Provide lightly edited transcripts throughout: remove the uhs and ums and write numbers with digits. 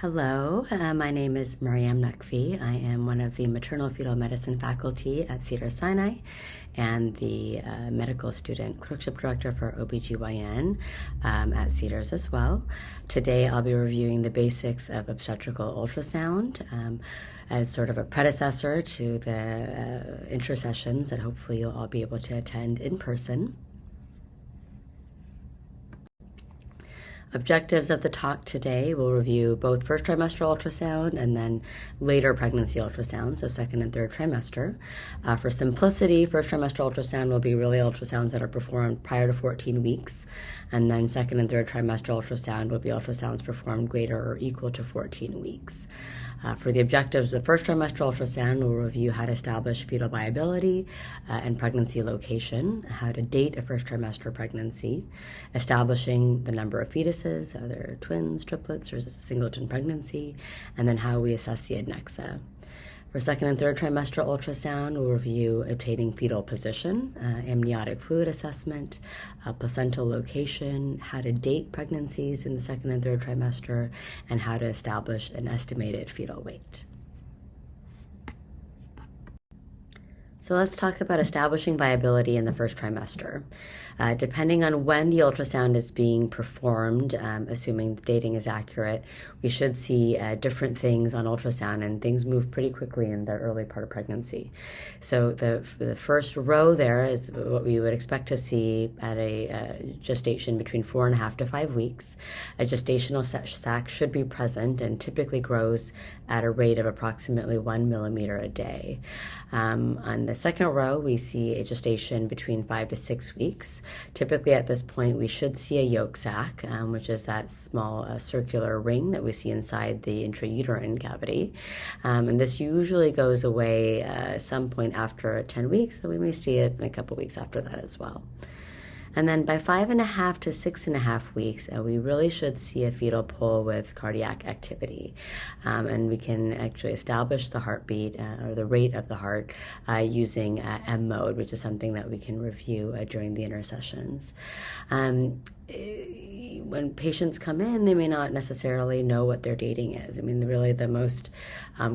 Hello, my name is Mariam Naqvi. I am one of the maternal fetal medicine faculty at Cedars-Sinai and the medical student clerkship director for ObGyn at Cedars as well. Today I'll be reviewing the basics of obstetrical ultrasound as sort of a predecessor to the intersessions that hopefully you'll all be able to attend in person. Objectives of the talk today, we'll review both first trimester ultrasound and then later pregnancy ultrasound, so second and third trimester. For simplicity, first trimester ultrasound will be really ultrasounds that are performed prior to 14 weeks, and then second and third trimester ultrasound will be ultrasounds performed greater or equal to 14 weeks. For the objectives of first trimester ultrasound, we'll review how to establish fetal viability and pregnancy location, how to date a first trimester pregnancy, establishing the number of fetuses, are there twins, triplets, or is this a singleton pregnancy, and then how we assess the adnexa. For second and third trimester ultrasound, we'll review obtaining fetal position, amniotic fluid assessment, placental location, how to date pregnancies in the second and third trimester, and how to establish an estimated fetal weight. So let's talk about establishing viability in the first trimester. Depending on when the ultrasound is being performed, assuming the dating is accurate, we should see different things on ultrasound, and things move pretty quickly in the early part of pregnancy. So the first row there is what we would expect to see at a gestation between 4.5 to 5 weeks. A gestational sac should be present and typically grows at a rate of approximately 1 millimeter a day. On the second row, we see a gestation between 5 to 6 weeks. Typically at this point, we should see a yolk sac, which is that small circular ring that we see inside the intrauterine cavity. And this usually goes away some point after 10 weeks, so we may see it in a couple weeks after that as well. And then by 5.5 to 6.5 weeks, we really should see a fetal pull with cardiac activity. And we can actually establish the heartbeat or the rate of the heart using M mode, which is something that we can review during the intercessions. When patients come in, they may not necessarily know what their dating is. I mean, really the most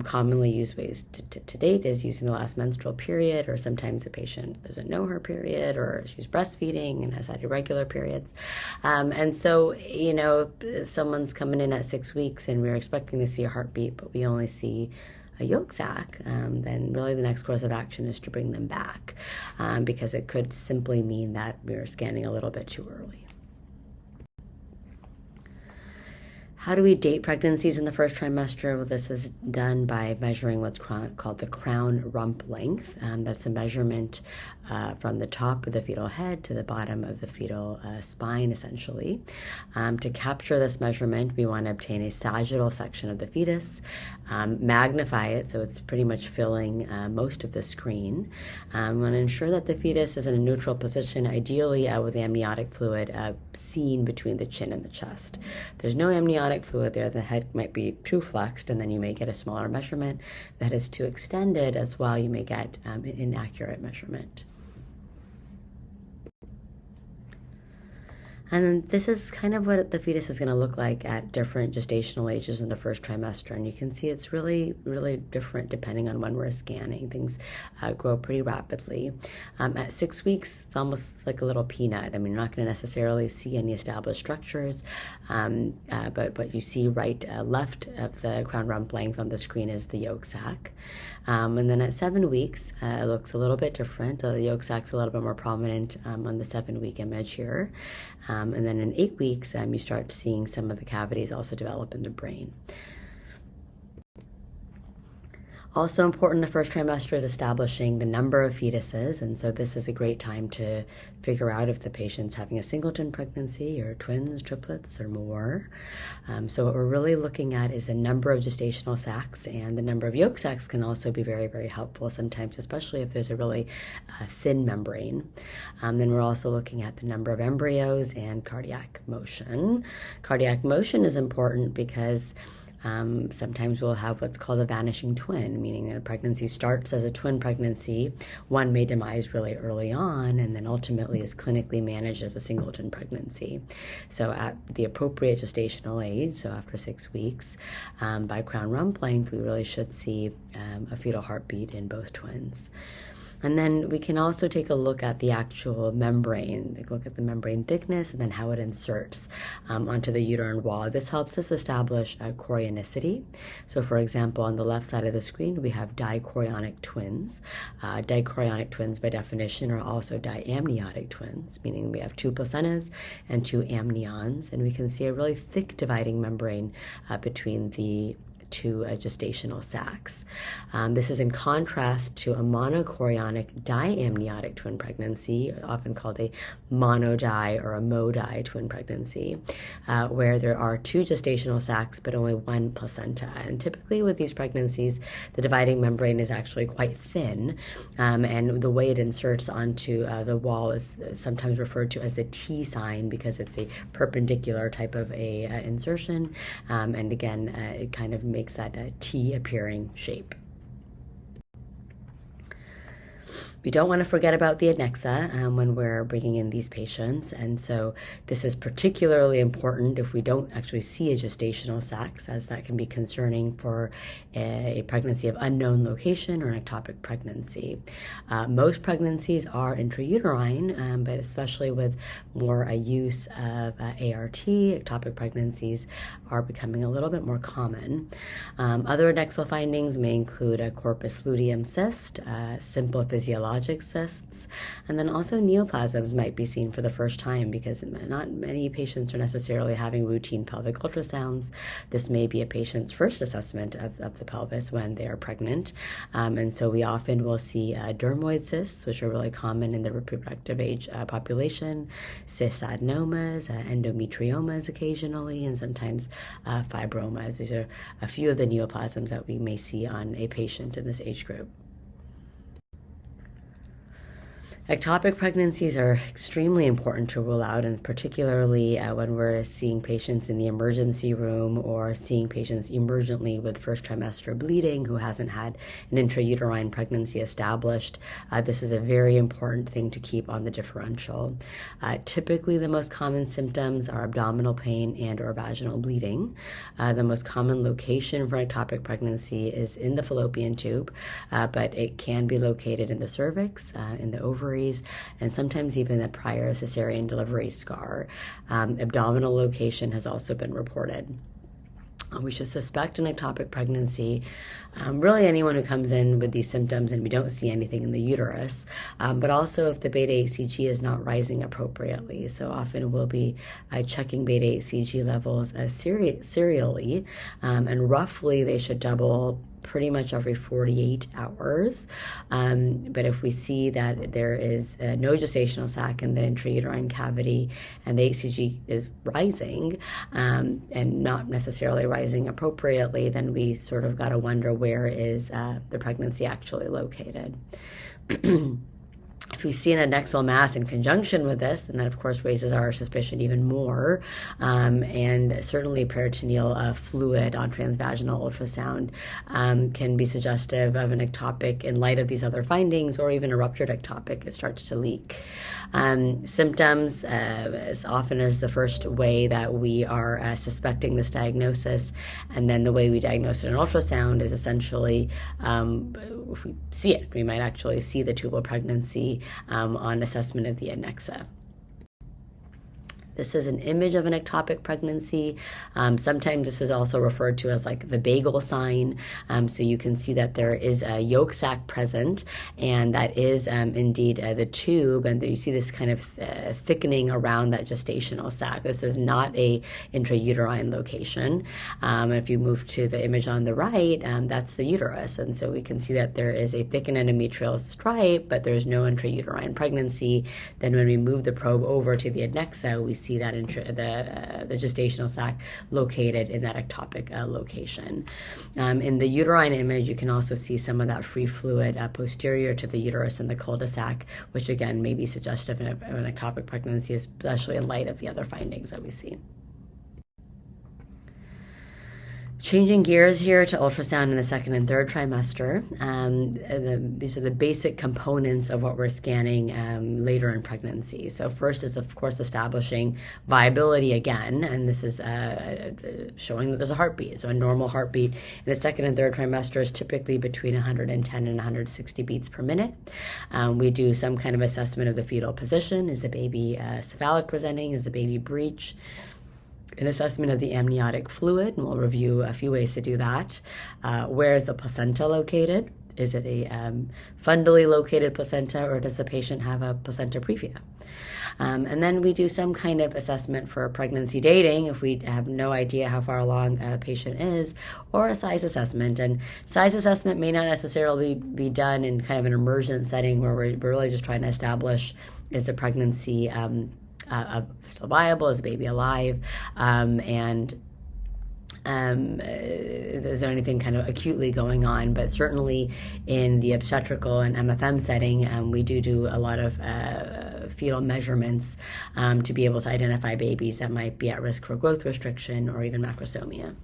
commonly used ways to date is using the last menstrual period, or sometimes the patient doesn't know her period, or she's breastfeeding and has had irregular periods. And so, if someone's coming in at 6 weeks and we're expecting to see a heartbeat, but we only see a yolk sac, then really the next course of action is to bring them back, because it could simply mean that we're scanning a little bit too early. How do we date pregnancies in the first trimester? Well, this is done by measuring what's called the crown rump length. That's a measurement from the top of the fetal head to the bottom of the fetal spine, essentially. To capture this measurement, we want to obtain a sagittal section of the fetus, magnify it so it's pretty much filling most of the screen. We want to ensure that the fetus is in a neutral position, ideally with amniotic fluid seen between the chin and the chest. If there's no amniotic fluid there, the head might be too flexed, and then you may get a smaller measurement. If the head is too extended as well, you may get an inaccurate measurement. And then this is kind of what the fetus is going to look like at different gestational ages in the first trimester. And you can see it's really, really different depending on when we're scanning. Things grow pretty rapidly. At 6 weeks, it's almost like a little peanut. I mean, you're not going to necessarily see any established structures, but what you see left of the crown rump length on the screen is the yolk sac. And then at 7 weeks, it looks a little bit different. The yolk sac's a little bit more prominent on the 7-week image here. And then in 8 weeks, you start seeing some of the cavities also develop in the brain. Also important in the first trimester is establishing the number of fetuses, and so this is a great time to figure out if the patient's having a singleton pregnancy or twins, triplets, or more. So what we're really looking at is the number of gestational sacs, and the number of yolk sacs can also be very, very helpful sometimes, especially if there's a really thin membrane. Then we're also looking at the number of embryos and cardiac motion. Cardiac motion is important because Sometimes we'll have what's called a vanishing twin, meaning that a pregnancy starts as a twin pregnancy. One may demise really early on and then ultimately is clinically managed as a singleton pregnancy. So at the appropriate gestational age, so after 6 weeks, by crown rump length, we really should see a fetal heartbeat in both twins. And then we can also take a look at the actual membrane, look at the membrane thickness and then how it inserts onto the uterine wall. This helps us establish chorionicity. So for example, on the left side of the screen, we have dichorionic twins. Dichorionic twins by definition are also diamniotic twins, meaning we have 2 placentas and 2 amnions, and we can see a really thick dividing membrane between the 2 gestational sacs. This is in contrast to a monochorionic diamniotic twin pregnancy, often called a monodi or a modi twin pregnancy, where there are 2 gestational sacs but only 1 placenta. And typically with these pregnancies, the dividing membrane is actually quite thin, and the way it inserts onto the wall is sometimes referred to as the T sign because it's a perpendicular type of a insertion, and again, it kind of makes that T appearing shape. We don't want to forget about the adnexa when we're bringing in these patients, and so this is particularly important if we don't actually see a gestational sac, as that can be concerning for a pregnancy of unknown location or an ectopic pregnancy. Most pregnancies are intrauterine, but especially with more use of ART, ectopic pregnancies are becoming a little bit more common. Other adnexal findings may include a corpus luteum cyst, simple physiologic cysts, and then also neoplasms might be seen for the first time because not many patients are necessarily having routine pelvic ultrasounds. This may be a patient's first assessment of the pelvis when they are pregnant, and so we often will see dermoid cysts, which are really common in the reproductive age population, cystatinomas, endometriomas occasionally, and sometimes fibromas. These are a few of the neoplasms that we may see on a patient in this age group. Ectopic pregnancies are extremely important to rule out, and particularly when we're seeing patients in the emergency room or seeing patients emergently with first trimester bleeding who hasn't had an intrauterine pregnancy established. This is a very important thing to keep on the differential. Typically, the most common symptoms are abdominal pain and or vaginal bleeding. The most common location for ectopic pregnancy is in the fallopian tube, but it can be located in the cervix, in the ovaries, and sometimes even a prior cesarean delivery scar. Abdominal location has also been reported. We should suspect an ectopic pregnancy, really anyone who comes in with these symptoms and we don't see anything in the uterus, but also if the beta-HCG is not rising appropriately. So often we'll be checking beta-HCG levels serially, and roughly they should double pretty much every 48 hours. But if we see that there is no gestational sac in the intrauterine cavity and the HCG is rising and not necessarily rising appropriately, then we sort of got to wonder where is the pregnancy actually located. If we see an adnexal mass in conjunction with this, then that of course raises our suspicion even more, and certainly peritoneal fluid on transvaginal ultrasound can be suggestive of an ectopic in light of these other findings, or even a ruptured ectopic. It starts to leak. Symptoms as often as the first way that we are suspecting this diagnosis, and then the way we diagnose it in ultrasound is essentially if we see it, we might actually see the tubal pregnancy on assessment of the adnexa. This is an image of an ectopic pregnancy. Sometimes this is also referred to as like the bagel sign. So you can see that there is a yolk sac present, and that is indeed the tube, and you see this kind of thickening around that gestational sac. This is not a intrauterine location. If you move to the image on the right, that's the uterus, and so we can see that there is a thickened endometrial stripe, but there's no intrauterine pregnancy. Then when we move the probe over to the adnexa, we see that the gestational sac located in that ectopic location. In the uterine image, you can also see some of that free fluid posterior to the uterus and the cul-de-sac, which again may be suggestive of an ectopic pregnancy, especially in light of the other findings that we see. Changing gears here to ultrasound in the second and third trimester. These are the basic components of what we're scanning later in pregnancy. So first is, of course, establishing viability again, and this is showing that there's a heartbeat. So a normal heartbeat in the second and third trimester is typically between 110 and 160 beats per minute. We do some kind of assessment of the fetal position. Is the baby cephalic presenting? Is the baby breech? An assessment of the amniotic fluid, and we'll review a few ways to do that. Where is the placenta located? Is it a fundally located placenta, or does the patient have a placenta previa? And then we do some kind of assessment for pregnancy dating if we have no idea how far along a patient is, or a size assessment. And size assessment may not necessarily be done in kind of an emergent setting where we're really just trying to establish, is the pregnancy still viable? Is the baby alive? Is there anything kind of acutely going on? But certainly in the obstetrical and MFM setting, we do a lot of fetal measurements to be able to identify babies that might be at risk for growth restriction or even macrosomia.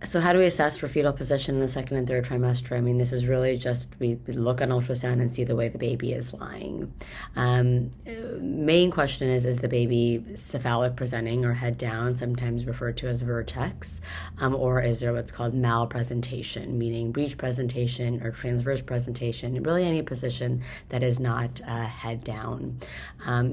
So how do we assess for fetal position in the second and third trimester? I mean, this is really just, we look on ultrasound and see the way the baby is lying. Main question is the baby cephalic presenting or head down, sometimes referred to as vertex, or is there what's called malpresentation, meaning breech presentation or transverse presentation, really any position that is not head down.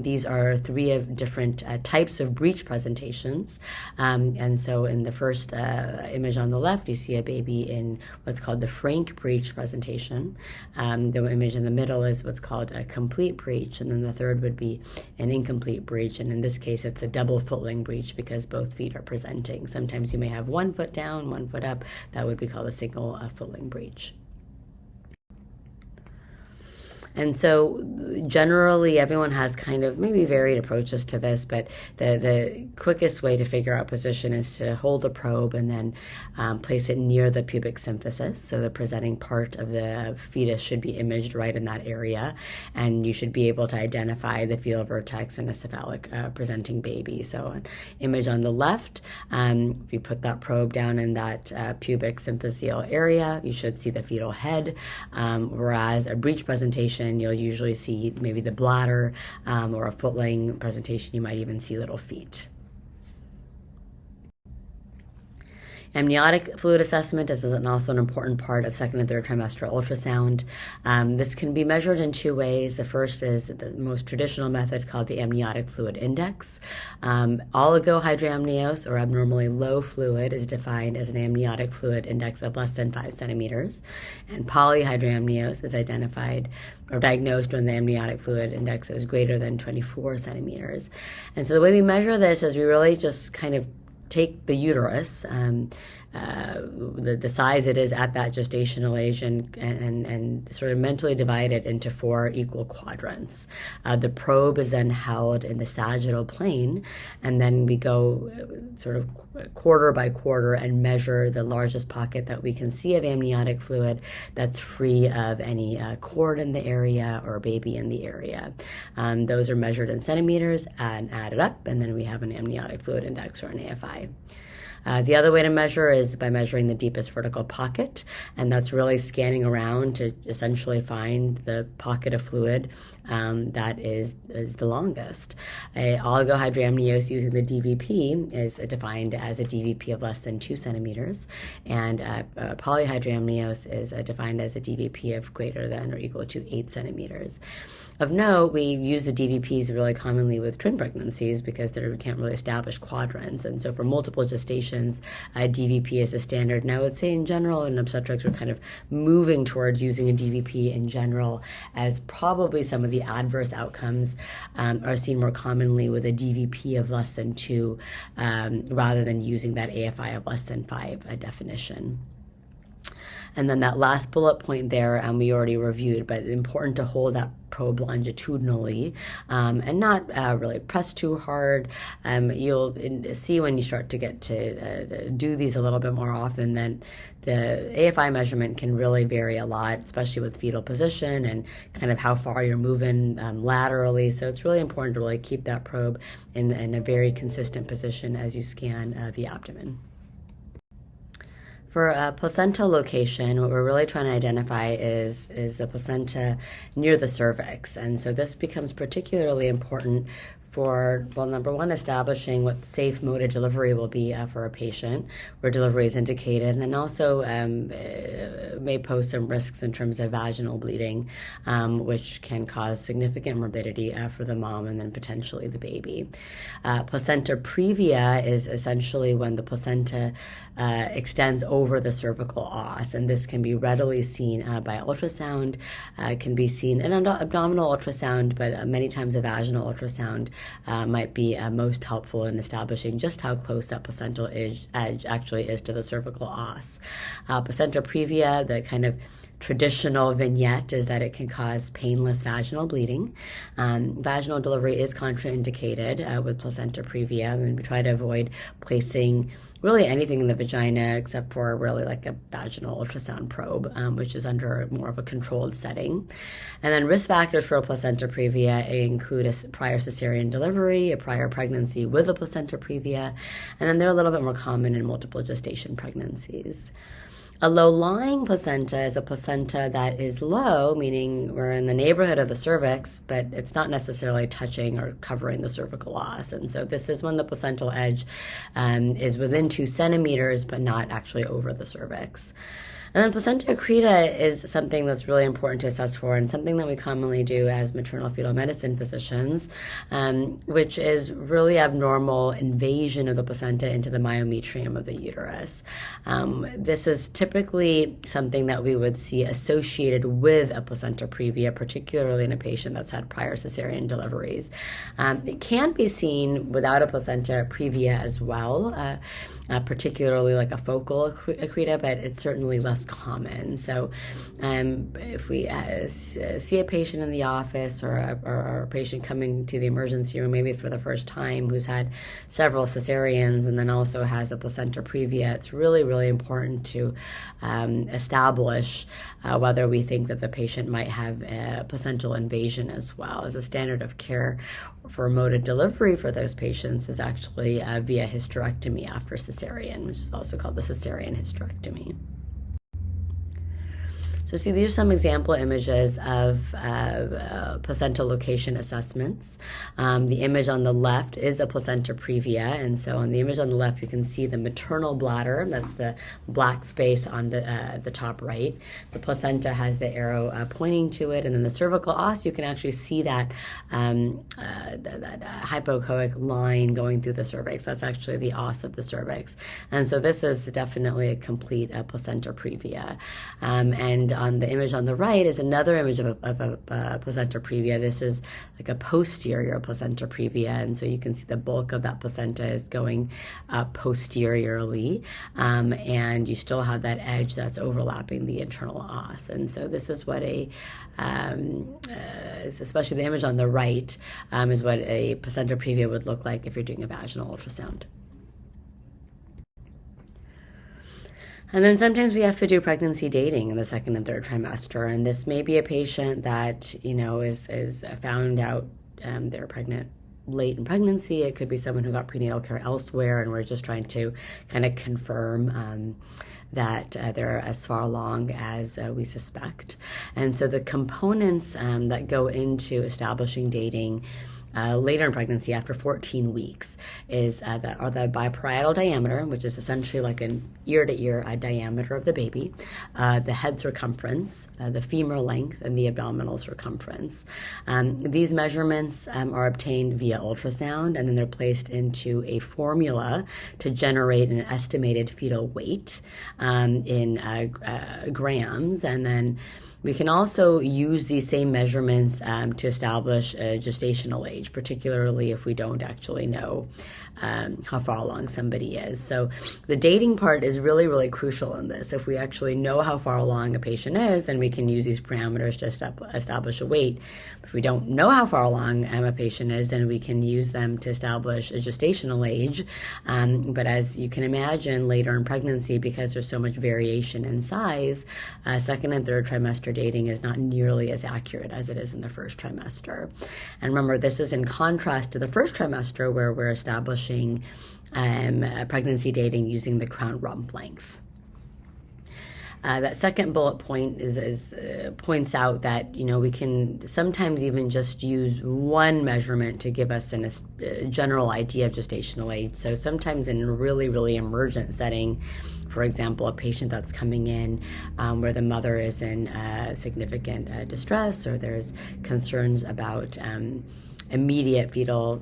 These are three of different types of breech presentations. And so in the first image on the left, you see a baby in what's called the frank breech presentation. The image in the middle is what's called a complete breech, and then the third would be an incomplete breech. And in this case, it's a double footling breech because both feet are presenting. Sometimes you may have 1 foot down, 1 foot up. That would be called a single footling breech. And so generally everyone has kind of maybe varied approaches to this, but the quickest way to figure out position is to hold the probe and then place it near the pubic symphysis. So the presenting part of the fetus should be imaged right in that area, and you should be able to identify the fetal vertex in a cephalic presenting baby. So an image on the left, if you put that probe down in that pubic symphyseal area, you should see the fetal head, whereas a breech presentation, you'll usually see maybe the bladder, or a footling presentation, you might even see little feet. Amniotic fluid assessment is also an important part of second and third trimester ultrasound. This can be measured in two ways. The first is the most traditional method called the amniotic fluid index. Oligohydramnios, or abnormally low fluid, is defined as an amniotic fluid index of less than 5 centimeters. And polyhydramnios is identified or diagnosed when the amniotic fluid index is greater than 24 centimeters. And so the way we measure this is we really just kind of take the uterus, the size it is at that gestational age, and sort of mentally divide it into 4 equal quadrants. The probe is then held in the sagittal plane, and then we go sort of quarter by quarter and measure the largest pocket that we can see of amniotic fluid that's free of any cord in the area or baby in the area. Those are measured in centimeters and added up, and then we have an amniotic fluid index, or an AFI. The other way to measure is by measuring the deepest vertical pocket, and that's really scanning around to essentially find the pocket of fluid that is the longest. Oligohydramnios using the DVP is defined as a DVP of less than 2 centimeters, and polyhydramnios is defined as a DVP of greater than or equal to 8 centimeters. Of note, we use the DVPs really commonly with twin pregnancies because we can't really establish quadrants. And so for multiple gestations, DVP is a standard. And I would say in general, in obstetrics, we're kind of moving towards using a DVP in general, as probably some of the adverse outcomes are seen more commonly with a DVP of less than 2 rather than using that AFI of less than 5 definition. And then that last bullet point there, we already reviewed, but important to hold that probe longitudinally and not really press too hard. You'll see when you start to get to do these a little bit more often, then the AFI measurement can really vary a lot, especially with fetal position and kind of how far you're moving laterally. So it's really important to really keep that probe in a very consistent position as you scan the abdomen. For a placenta location, what we're really trying to identify is the placenta near the cervix. And so this becomes particularly important for, well, number one, establishing what safe mode of delivery will be for a patient where delivery is indicated, and then also may pose some risks in terms of vaginal bleeding, which can cause significant morbidity for the mom and then potentially the baby. Placenta previa is essentially when the placenta extends over the cervical os, and this can be readily seen by ultrasound. Can be seen in abdominal ultrasound, but many times a vaginal ultrasound might be most helpful in establishing just how close that placental edge actually is to the cervical os. Placenta previa, the kind of traditional vignette is that it can cause painless vaginal bleeding. Vaginal delivery is contraindicated with placenta previa, and we try to avoid placing really anything in the vagina except for really like a vaginal ultrasound probe, which is under more of a controlled setting. And then risk factors for a placenta previa include a prior cesarean delivery, a prior pregnancy with a placenta previa, and then they're a little bit more common in multiple gestation pregnancies. A low-lying placenta is a placenta that is low, meaning we're in the neighborhood of the cervix, but it's not necessarily touching or covering the cervical os. And so this is when the placental edge is within 2 centimeters, but not actually over the cervix. And then placenta accreta is something that's really important to assess for, and something that we commonly do as maternal fetal medicine physicians, which is really abnormal invasion of the placenta into the myometrium of the uterus. This is typically something that we would see associated with a placenta previa, particularly in a patient that's had prior cesarean deliveries. It can be seen without a placenta previa as well, particularly like a focal accreta, but it's certainly less common. So if we see a patient in the office or a patient coming to the emergency room maybe for the first time who's had several cesareans and then also has a placenta previa, it's really, really important to establish whether we think that the patient might have a placental invasion as well. As a standard of care for mode of delivery for those patients is actually via hysterectomy after cesarean, which is also called the cesarean hysterectomy. So see, these are some example images of placenta location assessments. The image on the left is a placenta previa, and so on the image on the left, you can see the maternal bladder. That's the black space on the top right. The placenta has the arrow pointing to it, and then the cervical os, you can actually see that that hypoechoic line going through the cervix. That's actually the os of the cervix, and so this is definitely a complete placenta previa. And on the image on the right is another image of a placenta previa. This is like a posterior placenta previa, and so you can see the bulk of that placenta is going posteriorly, and you still have that edge that's overlapping the internal os. And so this is what especially the image on the right is what a placenta previa would look like if you're doing a vaginal ultrasound. And then sometimes we have to do pregnancy dating in the second and third trimester, and this may be a patient that is found out they're pregnant late in pregnancy. It could be someone who got prenatal care elsewhere, and we're just trying to kind of confirm that they're as far along as we suspect. And so the components that go into establishing dating later in pregnancy after 14 weeks are the biparietal diameter, which is essentially like an ear-to-ear diameter of the baby, the head circumference, the femur length, and the abdominal circumference. These measurements are obtained via ultrasound, and then they're placed into a formula to generate an estimated fetal weight in grams, and then We can also use these same measurements to establish a gestational age, particularly if we don't actually know how far along somebody is. So the dating part is really, really crucial in this. If we actually know how far along a patient is, then we can use these parameters to establish a weight. If we don't know how far along a patient is, then we can use them to establish a gestational age. But as you can imagine, later in pregnancy, because there's so much variation in size, second and third trimester dating is not nearly as accurate as it is in the first trimester. And remember, this is in contrast to the first trimester, where we're establishing pregnancy dating using the crown rump length. That second bullet point points out that we can sometimes even just use one measurement to give us a general idea of gestational age. So sometimes in a really, really emergent setting, for example, a patient that's coming in where the mother is in significant distress, or there's concerns about immediate fetal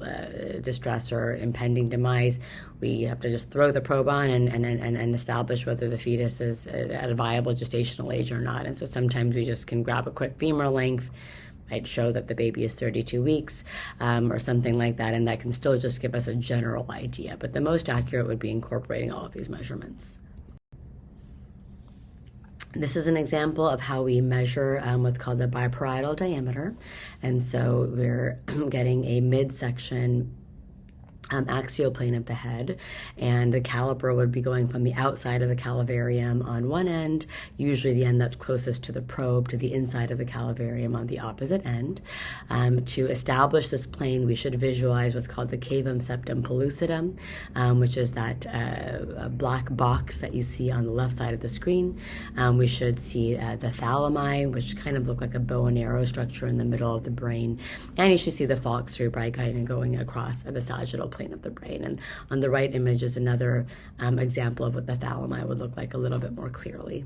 distress or impending demise, we have to just throw the probe on and establish whether the fetus is at a viable gestational age or not. And so sometimes we just can grab a quick femur length, might show that the baby is 32 weeks or something like that, and that can still just give us a general idea. But the most accurate would be incorporating all of these measurements. This is an example of how we measure what's called the biparietal diameter. And so we're getting a midsection axial plane of the head, and the caliper would be going from the outside of the calivarium on one end, usually the end that's closest to the probe, to the inside of the calivarium on the opposite end. To establish this plane, we should visualize what's called the cavum septum pellucidum, which is that black box that you see on the left side of the screen. We should see the thalami, which kind of look like a bow and arrow structure in the middle of the brain, and you should see the falx cerebri going across the sagittal plane of the brain. And on the right image is another example of what the thalami would look like a little bit more clearly.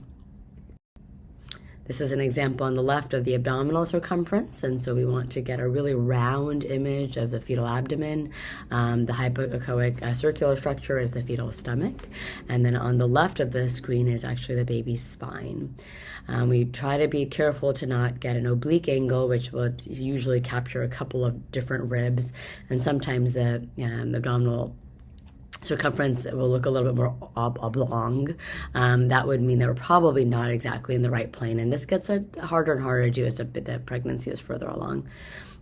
This is an example on the left of the abdominal circumference, and so we want to get a really round image of the fetal abdomen. The hypoechoic circular structure is the fetal stomach, and then on the left of the screen is actually the baby's spine. We try to be careful to not get an oblique angle, which will usually capture a couple of different ribs, and sometimes the abdominal circumference will look a little bit more oblong. That would mean that we're probably not exactly in the right plane, and this gets harder and harder to do as the pregnancy is further along.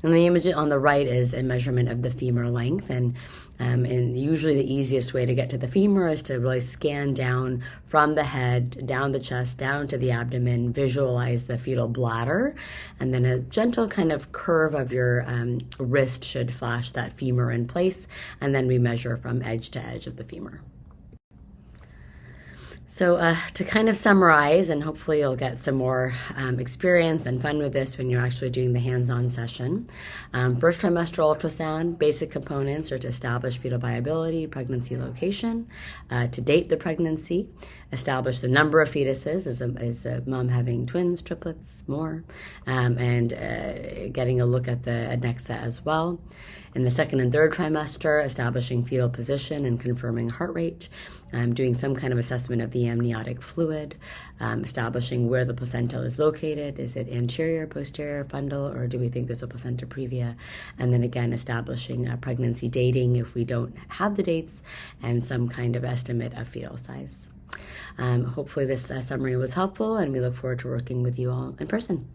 And the image on the right is a measurement of the femur length, and usually the easiest way to get to the femur is to really scan down from the head, down the chest, down to the abdomen, visualize the fetal bladder, and then a gentle kind of curve of your wrist should flash that femur in place, and then we measure from edge to edge of the femur. So to kind of summarize, and hopefully you'll get some more experience and fun with this when you're actually doing the hands-on session. First trimester ultrasound, basic components are to establish fetal viability, pregnancy location, to date the pregnancy, establish the number of fetuses, is the mom having twins, triplets, more, and getting a look at the adnexa as well. In the second and third trimester, establishing fetal position and confirming heart rate, doing some kind of assessment of the amniotic fluid, establishing where the placenta is located. Is it anterior, posterior, fundal, or do we think there's a placenta previa? And then again, establishing pregnancy dating if we don't have the dates, and some kind of estimate of fetal size. Hopefully this summary was helpful, and we look forward to working with you all in person.